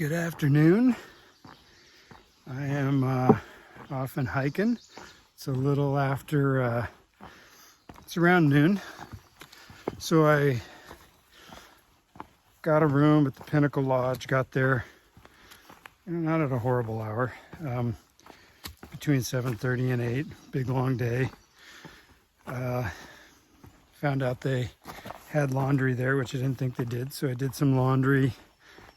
Good afternoon. I am off and hiking. It's a little after, it's around noon. So I got a room at the Pinnacle Lodge, got there, not at a horrible hour, between 7:30 and 8, big long day. Found out they had laundry there, which I didn't think they did. So I did some laundry,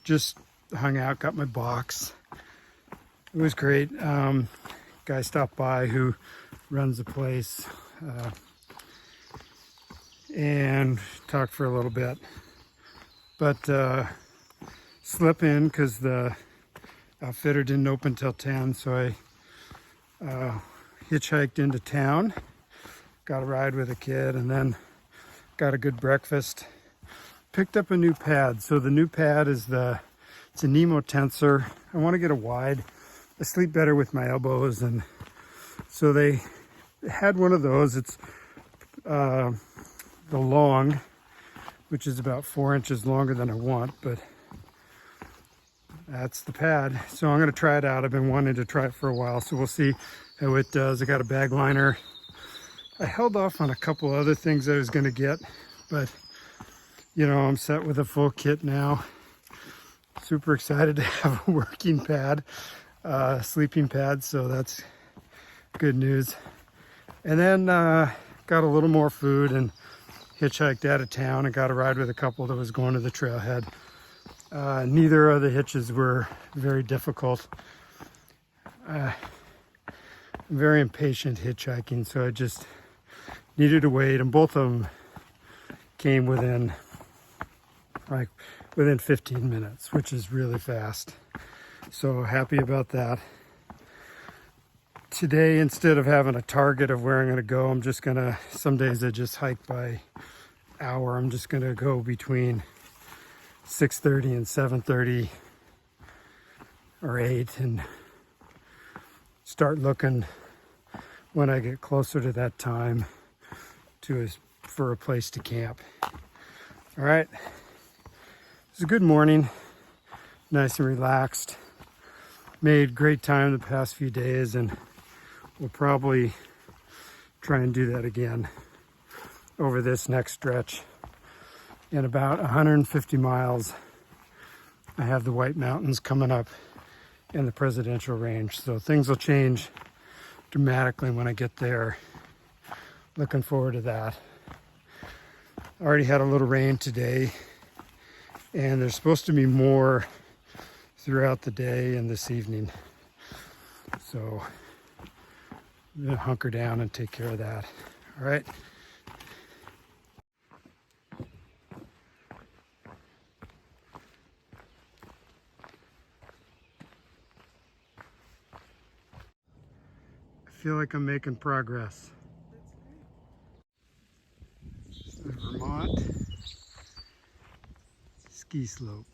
just hung out, got my box. It was great. Guy stopped by who runs the place and talked for a little bit. But slept in because the outfitter didn't open till 10, so I hitchhiked into town, got a ride with a kid, and then got a good breakfast. Picked up a new pad. So the new pad is it's a Nemo tensor. I want to get a wide. I sleep better with my elbows, and so they had one of those. It's the long, which is about 4 inches longer than I want, but that's the pad. So I'm going to try it out. I've been wanting to try it for a while, so we'll see how it does. I got a bag liner. I held off on a couple other things I was going to get, but you know, I'm set with a full kit now. Super excited to have a working pad, sleeping pad, so that's good news. And then got a little more food and hitchhiked out of town and got a ride with a couple that was going to the trailhead. Neither of the hitches were very difficult. I'm very impatient hitchhiking, so I just needed to wait, and both of them came within 15 minutes, which is really fast. So happy about that. Today, instead of having a target of where I'm going to go, I'm just going to, some days I just hike by hour. I'm just going to go between 6:30 and 7:30 or 8 and start looking when I get closer to that time for a place to camp. All right. It's a good morning, nice and relaxed. Made great time the past few days, and we'll probably try and do that again over this next stretch. In about 150 miles, I have the White Mountains coming up in the Presidential Range, so things will change dramatically when I get there. Looking forward to that. Already had a little rain today, and there's supposed to be more throughout the day and this evening. So I'm gonna hunker down and take care of that. All right. I feel like I'm making progress. The Vermont ski slope.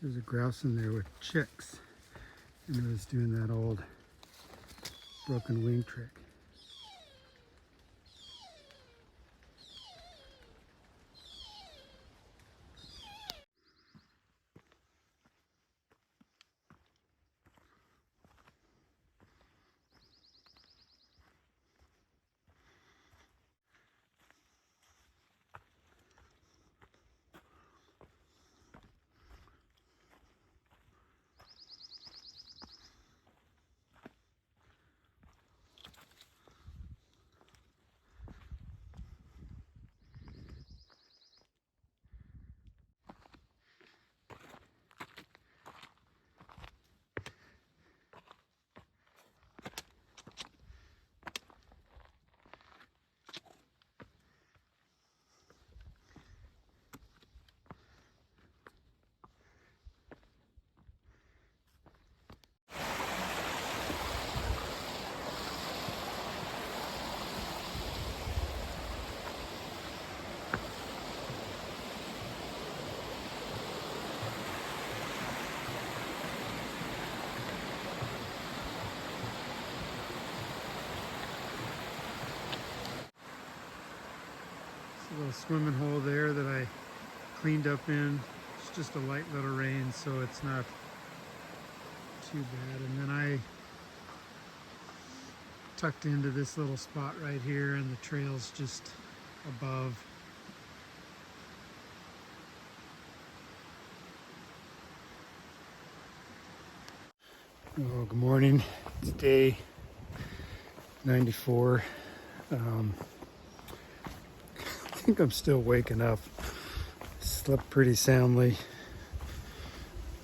There's a grouse in there with chicks, and it was doing that old broken wing trick. A little swimming hole there that I cleaned up in. It's just a light little rain, so it's not too bad. And then I tucked into this little spot right here, and the trail's just above. Oh, good morning. It's day 94. I think I'm still waking up. Slept pretty soundly,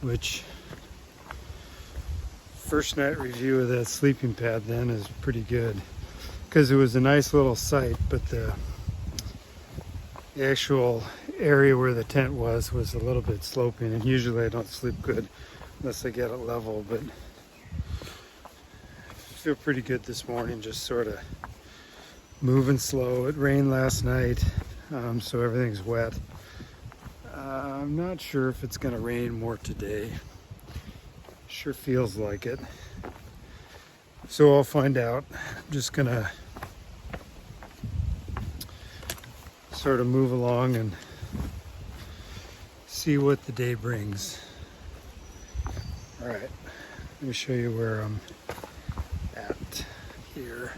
which first night review of that sleeping pad then is pretty good, because it was a nice little site, but the actual area where the tent was a little bit sloping, and usually I don't sleep good unless I get it level, but I feel pretty good this morning, just sort of moving slow. It rained last night, so everything's wet. I'm not sure if it's going to rain more today. Sure feels like it. So I'll find out. I'm just going to sort of move along and see what the day brings. All right, let me show you where I'm at here.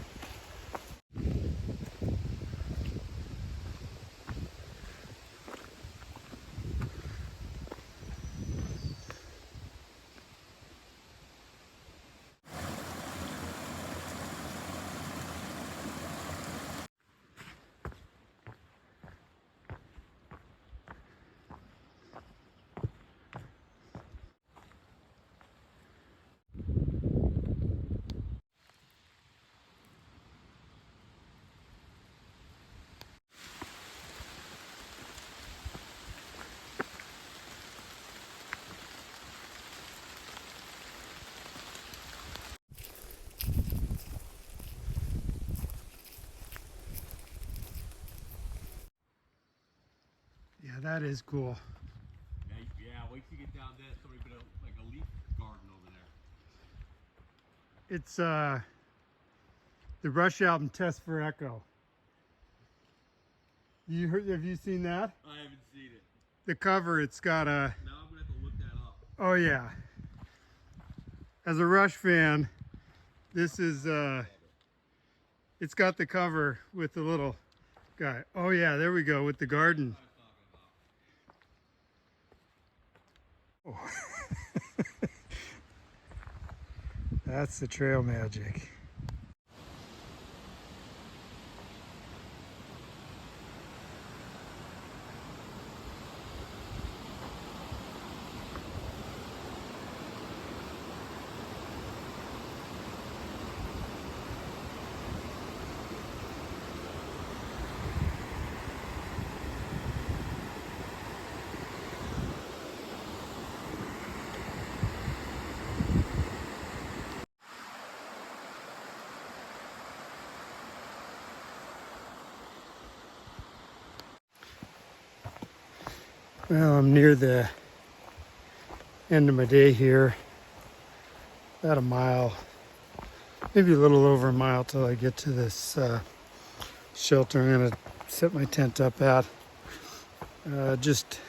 Yeah, that is cool. Yeah, wait till you get down there. Somebody put like a leaf garden over there. It's the Rush album Test for Echo. Have you seen that? I haven't seen it. The cover, it's got a... Now I'm gonna have to look that up. Oh yeah. As a Rush fan, this is it's got the cover with the little guy. Oh yeah, there we go, with the garden. Oh. That's the trail magic. Well, I'm near the end of my day here. About a mile, maybe a little over a mile till I get to this shelter I'm going to set my tent up at. Just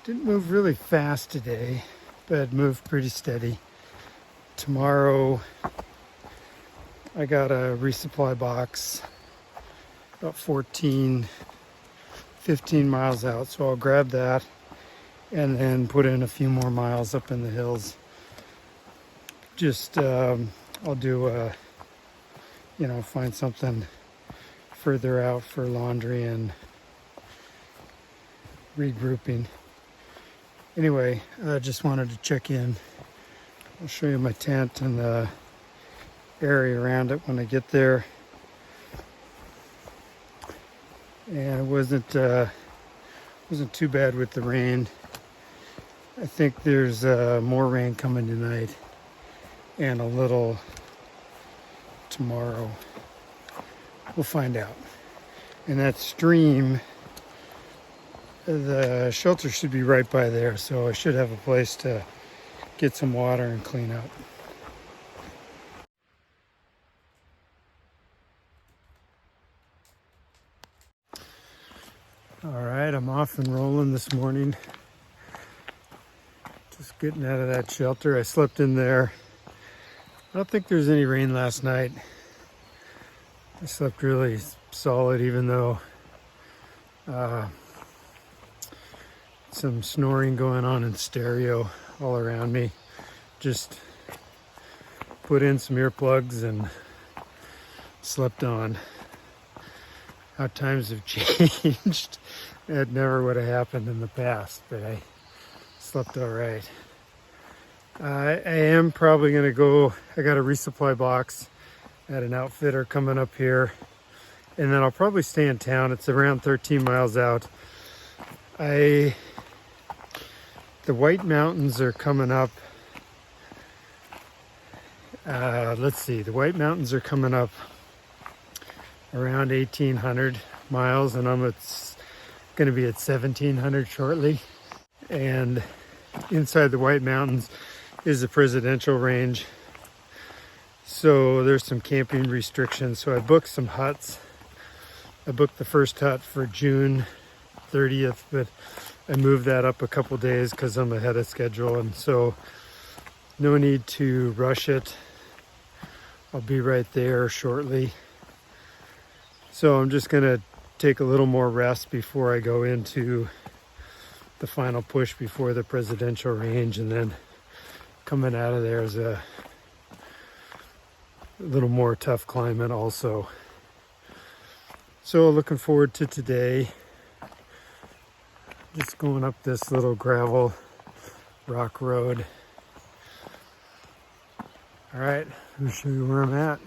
didn't move really fast today, but moved pretty steady. Tomorrow I got a resupply box about 15 miles out, so I'll grab that and then put in a few more miles up in the hills. Just I'll do find something further out for laundry and regrouping. Anyway, I just wanted to check in. I'll show you my tent and the area around it when I get there. And it wasn't too bad with the rain. I think there's more rain coming tonight and a little tomorrow. We'll find out. And that stream, the shelter should be right by there, so I should have a place to get some water and clean up. All right, I'm off and rolling this morning. Just getting out of that shelter. I slept in there. I don't think there was any rain last night. I slept really solid, even though some snoring going on in stereo all around me. Just put in some earplugs and slept on. How times have changed. That never would have happened in the past, but I slept all right. I am probably gonna go, I got a resupply box at an outfitter coming up here, and then I'll probably stay in town. It's around 13 miles out. The White Mountains are coming up. Let's see, the White Mountains are coming up around 1,800 miles, and I'm going to be at 1,700 shortly. And inside the White Mountains is the presidential range, so there's some camping restrictions. So I booked some huts. I booked the first hut for June 30th, but I moved that up a couple days because I'm ahead of schedule, and so no need to rush it. I'll be right there shortly. So I'm just gonna take a little more rest before I go into the final push before the presidential range, and then coming out of there is a little more tough climate also. So looking forward to today. Just going up this little gravel rock road. All right, I'll show you where I'm at.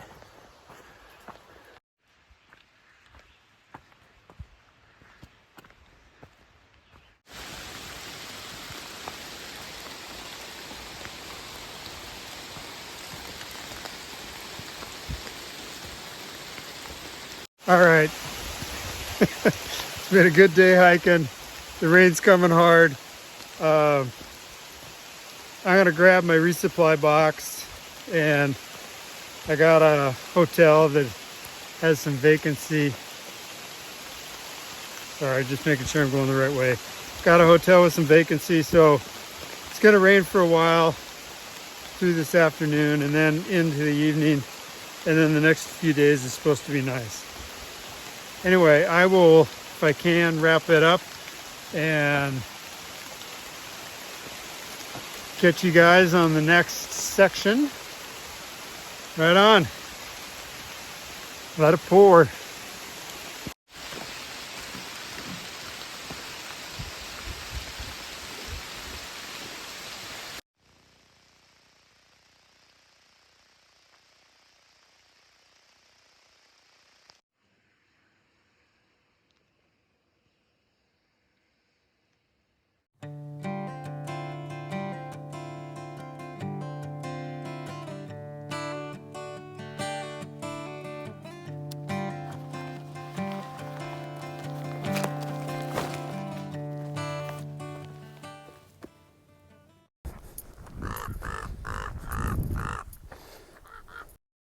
All right, it's been a good day hiking. The rain's coming hard. I'm gonna grab my resupply box, and I got a hotel that has some vacancy. Sorry, just making sure I'm going the right way. Got a hotel with some vacancy, so it's gonna rain for a while through this afternoon and then into the evening, and then the next few days is supposed to be nice. Anyway, I will, if I can, wrap it up and catch you guys on the next section. Right on. Let it pour.